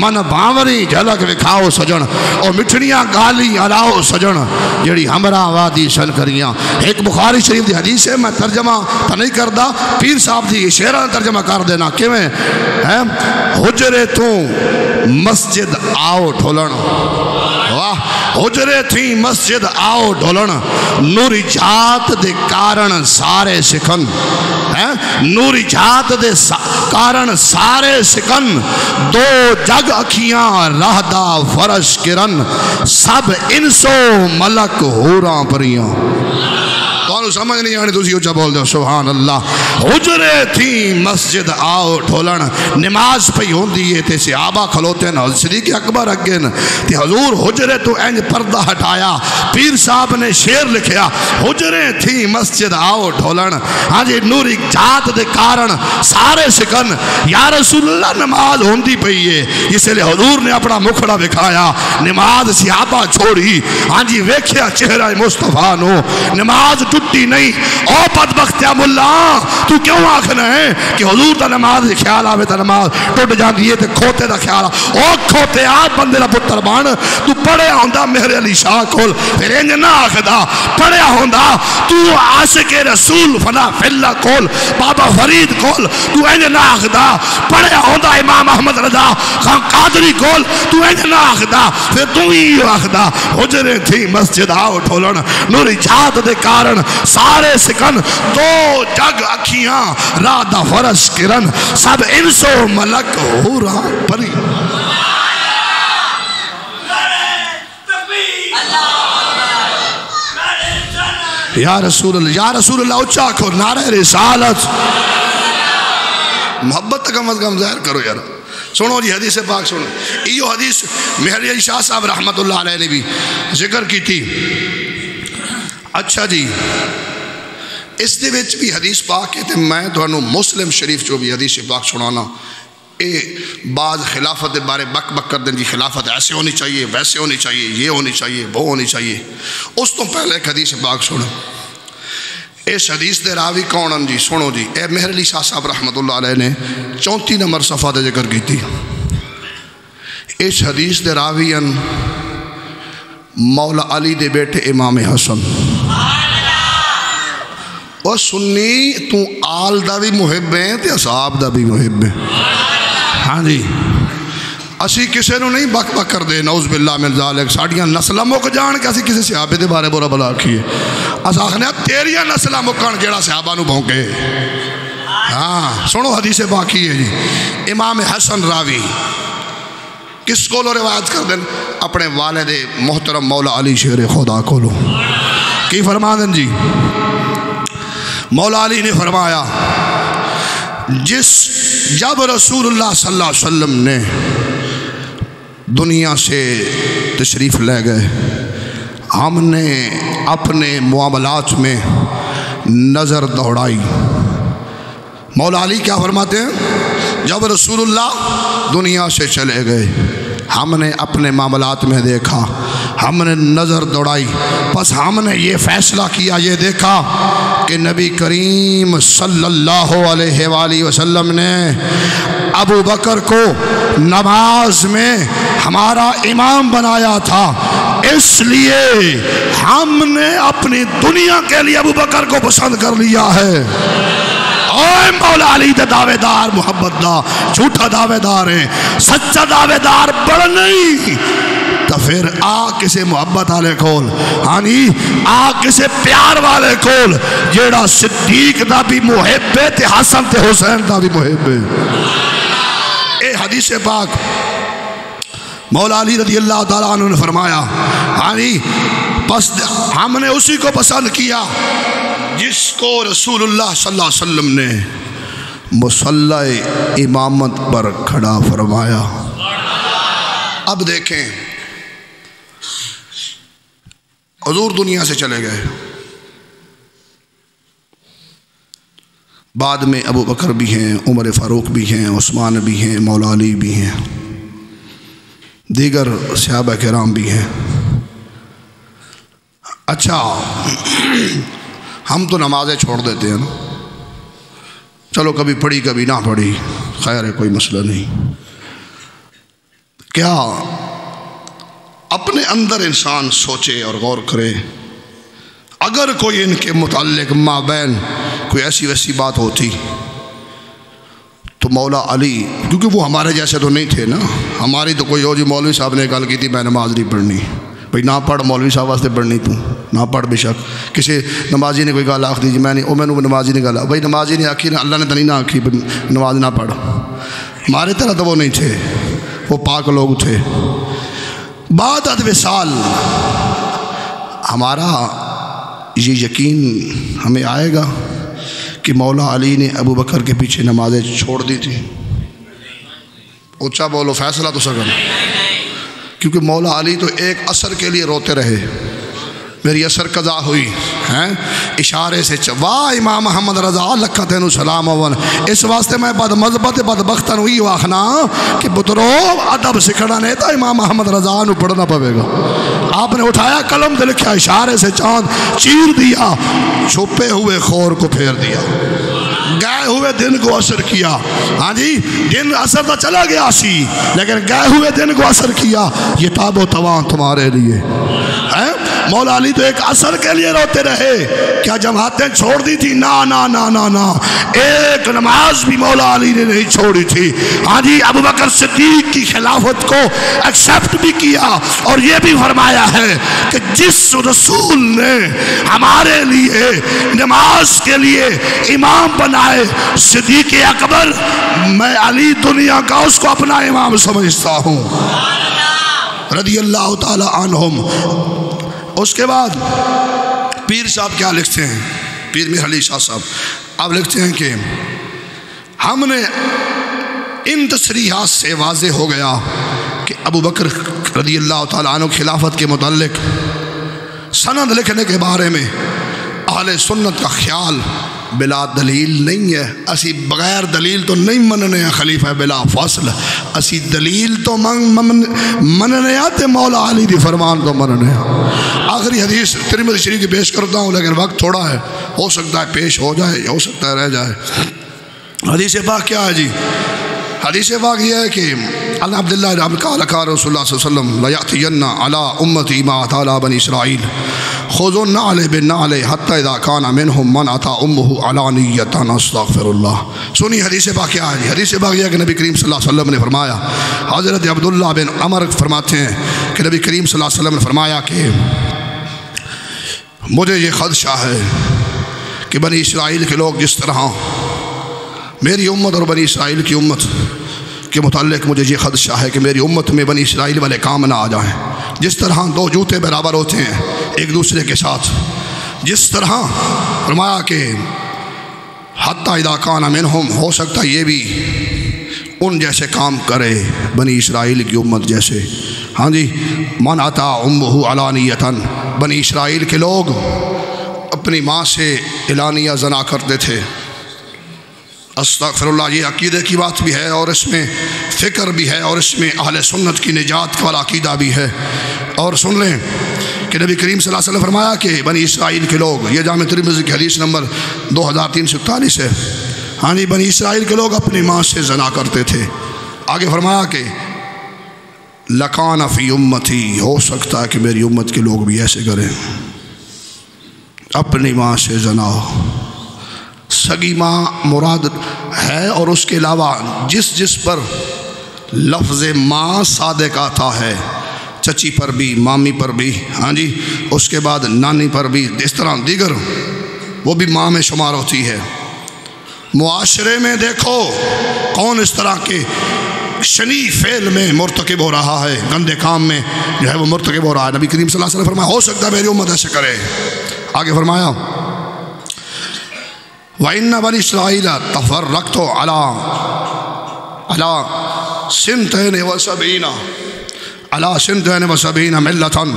من باوری جھلک وکھاؤ سجن اور مٹھڑیاں گالی الاؤ سجن جڑی ہمراہ وادی شن کریاں. ایک بخاری شریف دی حدیث ہے میں ترجمہ تو نہیں کردہ پیر صاحب دی شعران ترجمہ کر دینا کیویں حجرے تو مسجد آؤ ڈھولن واہ حجرے تھی مسجد آؤ ڈھولن نوری جات دے کارن سارے سکن نوری جات دے کارن سارے سکن دو جگ اکھیاں رہدہ فرش کرن سب انسو ملک ہوراں پریاں. تو سمجھ نہیں آنے تسی اچھا بول دے سبحان اللہ. حجرے تھی مسجد آؤ ڈھولن نماز پہ ہون دیئے تے صحابہ کھلوتے ہیں صدیق اکبر اگن تے حضور حجرے تو اینج پردہ ہٹایا. پیر صاحب نے شعر لکھیا حجرے تھی مسجد آؤ ڈھولن ہاں جی نوری جات دے کارن سارے سکن یا رسول اللہ نماز ہون دی پئی ہے اس لئے حضور نے اپنا مکھڑا بکھایا نماز صحابہ چھوڑی ہاں جی ویکھیا چہرہ مصطفیٰ نو نماز ٹوٹی نہیں. او بدبخت یا ملا تو کیوں آکھنا ہے کہ حضور تا نماز خیال آوے تا نماز ٹوٹ جان دیئے تے کھوتے دا خیال آوے. او کھوتے آپ بندے دا پتر بان تو پڑھے ہوندہ مہر علی شاہ کول پھر انج نہ آکھدا پڑھے ہوندہ تو عاشق رسول فنا فلہ کول بابا فرید کول تو انج نہ آکھدا پڑھے ہوندہ امام احمد رضا خان قادری کول تو انج نہ آکھدا پھر تو ہی آکھدا حجرے تھی مسجد آؤ ڈھولن نوری جات دے کارن سارے سکن دو جگ اکھیاں رادہ فرش کرن سب انسو ملک ہو رہا پری. یا رسول اللہ اچھا کھو نعرہ رسالت محبت تک کم از کم ظاہر کرو یار. سنو جی حدیث پاک سنو ایو حدیث مہر علی شاہ صاحب رحمت اللہ علیہ نے بھی ذکر کی تھی. اچھا جی اس دے وچ بھی حدیث پاک ہے تے میں تھانوں مسلم شریف جو بھی حدیث پاک سنانا اے بعض خلافت بارے بک بک کر دیں جی خلافت ایسے ہونی چاہیے ویسے ہونی چاہیے یہ ہونی چاہیے وہ ہونی چاہیے. اس تو پہلے ایک حدیث پاک سنو. اس حدیث دے راوی کونن جی سنو جی اے مہر علی شاہ صاحب رحمت اللہ علیہ نے 34 نمبر صفحہ دے ذکر کی تھی. اس حدیث دے راوی ان مولا علی دے بیٹے امام حسن اور سنی تو آل دا بھی محب ہیں تے اصحاب دا بھی محب ہیں. ہاں جی اسی کسے نو نہیں بک بک کر دے نعوذ باللہ من ذالک ساڑیاں نسلہ مک جان کے اسی کسی صحابے دے بارے برا بلا کیے اس آخنے تیریاں نسلہ مکان جیڑا صحابہ نو بھونکے. ہاں سنو حدیث باقی ہے جی. امام حسن راوی کس کو لو روایت کر دیں اپنے والد محترم مولا علی شیر خدا کو لو کی فرما دیں جی. مولا علی نے فرمایا جب رسول اللہ صلی اللہ علیہ وسلم نے دنیا سے تشریف لے گئے ہم نے اپنے معاملات میں نظر دوڑائی. مولا علی کیا فرماتے ہیں جب رسول اللہ دنیا سے چلے گئے ہم نے اپنے معاملات میں دیکھا ہم نے نظر دوڑائی پس ہم نے یہ فیصلہ کیا یہ دیکھا کہ نبی کریم صلی اللہ علیہ وآلہ وسلم نے ابو بکر کو نماز میں ہمارا امام بنایا تھا اس لیے ہم نے اپنی دنیا کے لیے ابو بکر کو پسند کر لیا ہے. اوہ مولا علی دے دعوے دار محبت دا جھوٹا دعوے دار ہیں سچا دعوے دار بڑھ نہیں تو پھر آ کسے محبت والے کول ہانی آ کسے پیار والے کول جیڑا صدیق دا بھی محب ہے تے حسن تے حسین دا بھی محب ہے. اے حدیث پاک مولا علی رضی اللہ تعالیٰ عنہ نے فرمایا ہانی بس ہم نے اسی کو پسند کیا جس کو رسول اللہ صلی اللہ علیہ وسلم نے مصلی امامت پر کھڑا فرمایا. اب دیکھیں حضور دنیا سے چلے گئے بعد میں ابو بکر بھی ہیں عمر فاروق بھی ہیں عثمان بھی ہیں مولا علی بھی ہیں دیگر صحابہ کرام بھی ہیں. اچھا ہم تو نمازیں چھوڑ دیتے ہیں نا، چلو کبھی پڑھی کبھی نہ پڑھی، خیر ہے کوئی مسئلہ نہیں. کیا اپنے اندر انسان سوچے اور غور کرے، اگر کوئی ان کے متعلق مابین کوئی ایسی ویسی بات ہوتی تو مولا علی، کیونکہ وہ ہمارے جیسے تو نہیں تھے نا، ہماری تو کوئی اور جی مولوی صاحب نے گل کی تھی میں نماز نہیں پڑھنی، بھئی نہ پڑھ، مولوی صاحب واسطے پڑھنی تو نہ پڑھ بے شک. کسی نمازی نے کوئی گل آخ دی جی میں نہیں، میں نمازی نے گل، بھئی نمازی نے آخی، اللہ نے تو نہیں نہ آخی نماز نہ پڑھ. ہمارے طرح تو وہ نہیں تھے، وہ پاک لوگ تھے. بعد از وصال ہمارا یہ یقین ہمیں آئے گا کہ مولا علی نے ابو بکر کے پیچھے نمازیں چھوڑ دی تھی. اونچا بولو، فیصلہ تو سگن. کیونکہ مولا علی تو ایک عصر کے لیے روتے رہے، میری عصر قضا ہوئی ہیں، اشارے سے واہ امام محمد رضا لکھا تینو سلام اول. اس واسطے میں بد مذہبت بدبختن ہوئی واخنا کہ بطرو ادب سکھڑا نہیں تھا، امام محمد رضا نو پڑھنا پڑے گا. آپ نے اٹھایا قلم دے لکھا، اشارے سے چاند چیر دیا، چھپے ہوئے خور کو پھیر دیا، گئے ہوئے دن کو اثر کیا. ہاں جی دن اثر تو چلا گیا سی، لیکن گئے ہوئے دن کو اثر کیا. یہ تاب و تواں تمہارے لیے. مولا علی تو ایک اثر کے لیے روتے رہے. کیا جماعتیں چھوڑ دی تھی؟ نا نا نا نا نا، ایک نماز بھی مولا علی نے نہیں چھوڑی تھی. ہاں جی ابو بکر صدیق کی خلافت کو ایکسیپٹ بھی کیا، اور یہ بھی فرمایا ہے کہ جس رسول نے ہمارے لیے نماز کے لیے امام بنائے صدیق اکبر، میں علی دنیا کا اس کو اپنا امام سمجھتا ہوں رضی اللہ تعالی عنہم. اس کے بعد پیر صاحب کیا لکھتے ہیں، پیر میر علی شاہ صاحب اب لکھتے ہیں کہ ہم نے ان تصریحات سے واضح ہو گیا کہ ابو بکر رضی اللہ تعالیٰ عنہ خلافت کے متعلق سند لکھنے کے بارے میں اہل سنت کا خیال بلا دلیل نہیں ہے. اسی بغیر دلیل تو نہیں مننے ہیں خلیفہ بلا فاصل، اسی دلیل تو مننے آتے مولا علی دی فرمان تو مننے ہیں. آخری حدیث ترمذی شریف کی پیش کرتا ہوں، لیکن وقت تھوڑا ہے، ہو سکتا ہے پیش ہو جائے، ہو سکتا ہے رہ جائے. حدیث پاک کیا ہے جی؟ حدیث پاک یہ ہے کہ اللہ عبداللہ رحم قال قال رسول اللہ صلی اللہ علیہ وسلم لیأتین علی امتی ما اتى علی بنی اسرائیل خذوا النعل بالنعل حتی اذا کان منہم من اتى امہ علانیۃ استغفر اللہ. سنی حدیث پاک کیا ہے جی؟ حدیث پاک یہ ہے کہ نبی کریم صلی اللہ علیہ وسلم نے فرمایا، حضرت عبداللہ بن عمر فرماتے ہیں کہ نبی کریم صلی اللہ علیہ وسلم نے فرمایا کہ مجھے یہ خدشہ ہے کہ بنی اسرائیل کے لوگ جس طرح میری امت اور بنی اسرائیل کی امت کے متعلق مجھے یہ خدشہ ہے کہ میری امت میں بنی اسرائیل والے کام نہ آ جائیں. جس طرح دو جوتے برابر ہوتے ہیں ایک دوسرے کے ساتھ، جس طرح فرمایا کہ حتی اذا کان منہم، ہو سکتا یہ بھی ان جیسے کام کرے بنی اسرائیل کی امت جیسے. ہاں جی من اتی امہ علانیۃ، بنی اسرائیل کے لوگ اپنی ماں سے اعلانیہ زنا کرتے تھے. استغفر اللہ. یہ عقیدے کی بات بھی ہے اور اس میں فکر بھی ہے اور اس میں اہل سنت کی نجات والا عقیدہ بھی ہے. اور سن لیں کہ نبی کریم صلی اللہ علیہ وسلم فرمایا کہ بنی اسرائیل کے لوگ، یہ جامع ترمذی کی حدیث نمبر 2341 ہے. ہاں جی بنی اسرائیل کے لوگ اپنی ماں سے زنا کرتے تھے. آگے فرمایا کہ لکان فی امتی، ہو سکتا ہے کہ میری امت کے لوگ بھی ایسے کریں، اپنی ماں سے زنا. سگی ماں مراد ہے، اور اس کے علاوہ جس پر لفظ ماں صادق آتا ہے، چچی پر بھی، مامی پر بھی، ہاں جی اس کے بعد نانی پر بھی، اس طرح دیگر وہ بھی ماں میں شمار ہوتی ہے. معاشرے میں دیکھو کون اس طرح کے شنی فعل میں مرتکب ہو رہا ہے، گندے کام میں جو ہے وہ مرتکب ہو رہا ہے. نبی کریم صلی اللہ علیہ وسلم فرمایا ہو سکتا ہے میری امت ایسے کرے. آگے فرمایا وَإِنَّ بَنِي إِسْرَائِيلَ تَفَرَّقْتُ عَلَى سِنْتَيْنِ وَسَبْعِينَ مِلَّةً.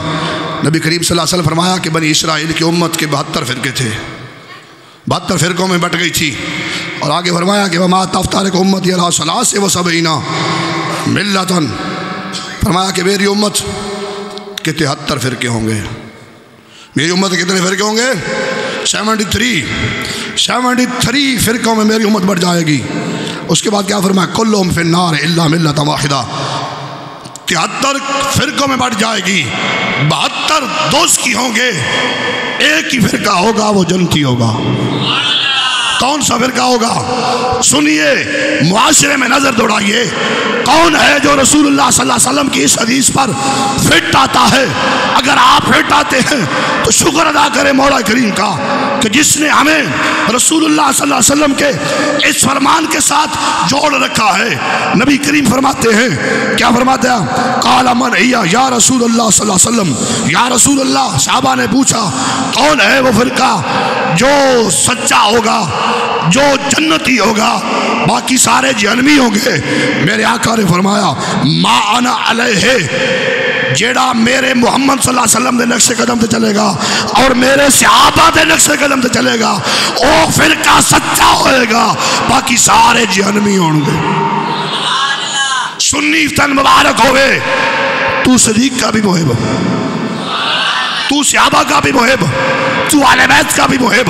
نبی کریم صلی اللہ علیہ وسلم فرمایا کہ بنی اسرائیل کی امت کے 72 فرقے تھے، 72 فرقوں میں بٹ گئی تھی. اور آگے فرمایا کہ وَمَا تَفْتَرِقُ أُمَّتِي عَلَى 73 مِلَّةً. فرمایا کہ میری امت کے 73 فرقے ہوں گے. میری امت کے کتنے فرقے ہوں گے؟ 73 فرقوں میں میری امت بڑھ جائے گی۔ اس کے بعد کیا فرمایا؟ کلہم فی النار الا ملۃ واحدہ، 73 فرقوں میں بڑھ جائے گی، 72 دوست کی ہوں گے، ایک ہی فرقہ ہوگا، وہ جنتی ہوگا۔ کون سا فرقہ ہوگا؟ سنیے، معاشرے میں نظر دوڑائیے، کون ہے جو رسول اللہ صلی اللہ علیہ وسلم کی اس حدیث پر فٹ آتا ہے؟ اگر آپ فٹ آتے ہیں تو شکر ادا کریں مولا کریم کا کہ جس نے ہمیں رسول اللہ صلی اللہ علیہ وسلم کے اس فرمان کے ساتھ جوڑ رکھا ہے۔ نبی کریم فرماتے ہیں، کیا فرماتے ہیں؟ قال من ہی یا رسول اللہ صلی اللہ علیہ وسلم، یا رسول اللہ، صحابہ نے پوچھا کون ہے وہ فرقہ جو سچا ہوگا، جو جنتی ہوگا، باقی سارے جہنمی ہوں گے؟ میرے آقا نے فرمایا ما انا علیہ، جیڑا میرے محمد صلی اللہ علیہ وسلم دے نقش قدم تے چلے گا اور میرے صحابہ دے نقش قدم تے چلے گا، او فرقہ سچا ہوئے گا، باقی سارے جہنمی ہوں گے۔ سنی تن مبارک ہوئے، تو صدیق کا بھی محب، تو صحابہ کا بھی محب، تو اہل بیت کا بھی محب،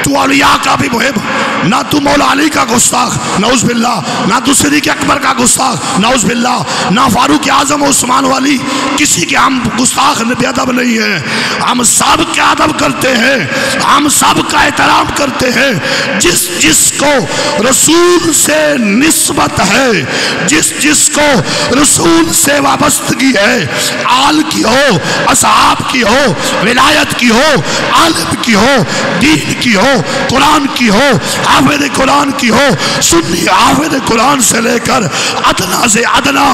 تو اولیاء کا بھی محب، نہ تو مولا علی کا گستاخ نعوذ باللہ، نہ تو صدیق اکبر کا گستاخ نعوذ باللہ، نہ فاروق اعظم عثمان والی، کسی کے ہم گستاخ بے ادب نہیں ہیں، ہم سب کا ادب کرتے ہیں، ہم سب کا احترام کرتے ہیں۔ جس جس کو رسول سے نسبت ہے، جس کو رسول سے وابستگی ہے، آل کی ہو، اصحاب کی ہو، ولایت کی ہو، عالم کی ہو، دین کی ہو، قرآن کی ہو، حافظ قرآن کی ہو، سنی حافظ قرآن سے لے کر ادنا سے ادنا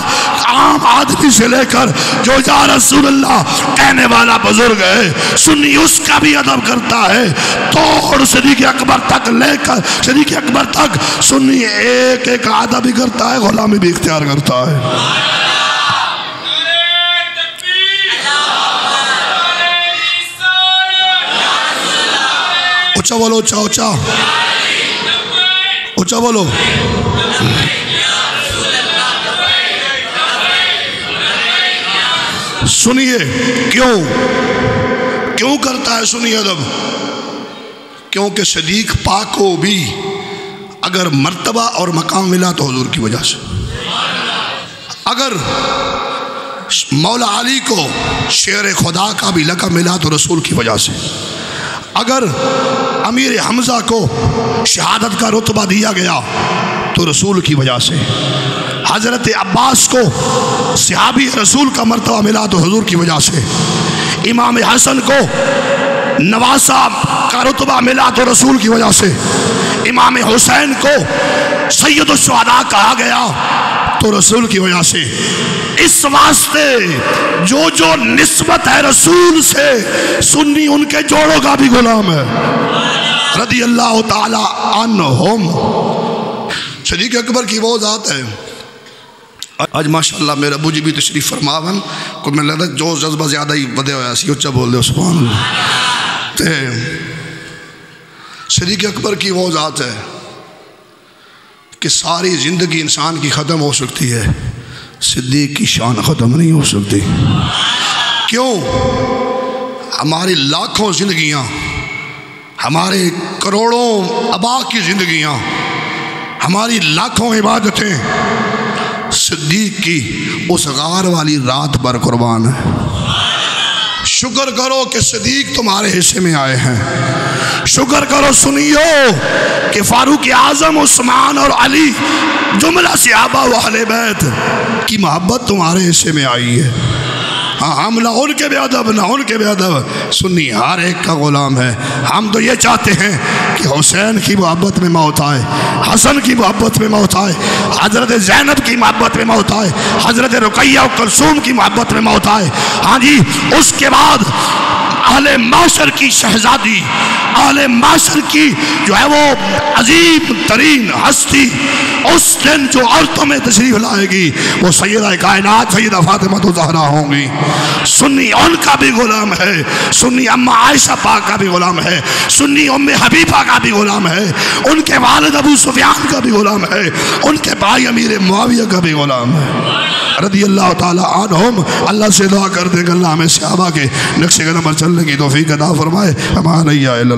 عام آدمی سے لے کر جو یا رسول اللہ کہنے والا بزرگ ہے، سنی اس کا بھی ادب کرتا ہے، توڑ صدیق اکبر تک لے کر صدیق اکبر تک سنی ایک ایک ادب بھی کرتا ہے، غلامی بھی اختیار کرتا ہے۔ اچھا بولو، اچھا اچھا اچھا بولو۔ سنیے کیوں کرتا ہے سنیے ادب؟ کیونکہ صدیق پاک کو بھی اگر مرتبہ اور مقام ملا تو حضور کی وجہ سے، اگر مولا علی کو شیر خدا کا بھی لقب ملا تو رسول کی وجہ سے، اگر امیر حمزہ کو شہادت کا رتبہ دیا گیا تو رسول کی وجہ سے، حضرت عباس کو صحابی رسول کا مرتبہ ملا تو حضور کی وجہ سے، امام حسن کو نواسہ کا رتبہ ملا تو رسول کی وجہ سے، امام حسین کو سید الشہداء کہا گیا تو رسول کی وجہ سے۔ اس واسطے جو نسبت ہے رسول سے، سنی ان کے جوڑوں کا بھی غلام ہے رضی اللہ تعالی عنہم۔ صدیق اکبر کی وہ ذات ہے، آج ماشاءاللہ میرے ابو جی بھی تشریف فرماون کو میں لگتا جو جذبہ زیادہ ہی بدے ہویا سی، اچھا بول دے سبحان اللہ۔ صدیق اکبر کی وہ ذات ہے کہ ساری زندگی انسان کی ختم ہو سکتی ہے، صدیق کی شان ختم نہیں ہو سکتی۔ کیوں؟ ہماری لاکھوں زندگیاں، ہمارے کروڑوں آبا کی زندگیاں، ہماری لاکھوں عبادتیں صدیق کی اس غار والی رات پر قربان ہے۔ شکر کرو کہ صدیق تمہارے حصے میں آئے ہیں، شکر کرو سنیو کہ فاروق اعظم عثمان اور علی جملہ صحابہ و اہل بیت کی محبت تمہارے حصے میں آئی ہے۔ ہم نہ ان کے بے ادب نہ ان کے بے ادب، سنی ہر ایک کا غلام ہے۔ ہم تو یہ چاہتے ہیں کہ حسین کی محبت میں موت آئے، حسن کی محبت میں موت آئے، حضرت زینب کی محبت میں موت آئے، حضرت رقیہ و کلثوم کی محبت میں موت آئے۔ ہاں جی، اس کے بعد اہل معاشر کی شہزادی آل معاشر کی جو ہے وہ عظیم ترین ہستی اس دن جو عورتوں میں تشریف لائے گی وہ سیدہ کائنات سیدہ فاطمہ الزہرا ہوں گی. سنی ان کا بھی غلام ہے، سنی اماں عائشہ پاک کا بھی غلام ہے، سنی ام حبیبہ کا بھی غلام ہے، ان کے والد ابو سفیان کا بھی غلام ہے، ان کے بھائی امیر معاویہ کا بھی غلام ہے رضی اللہ تعالی عنہم. اللہ سے دعا کر دیں کہ اللہ ہمیں صحابہ کے نقش قدم پر چلنے کی توفیق عطا فرمائے. امان الا